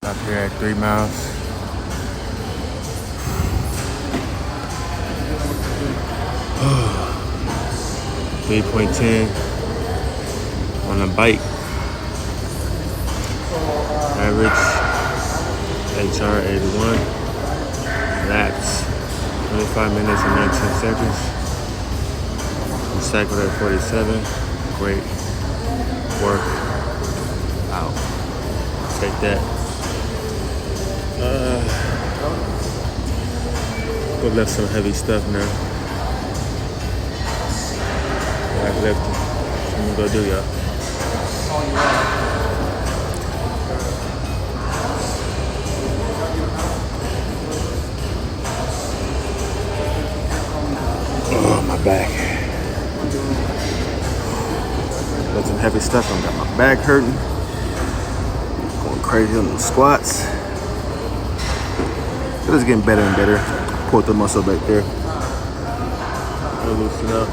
Up here at 3 miles. $3.10 on a bike. Average HR81. Laps 25 minutes and 19 seconds. Cycle at 47. Great work out. Take that. Go lift some heavy stuff now. Like lifting. I'm gonna go do, y'all. Oh, my back. Got some heavy stuff. I got my back hurting. Going crazy on the squats. It is getting better and better. Pull the muscle back there. I'll loosen up.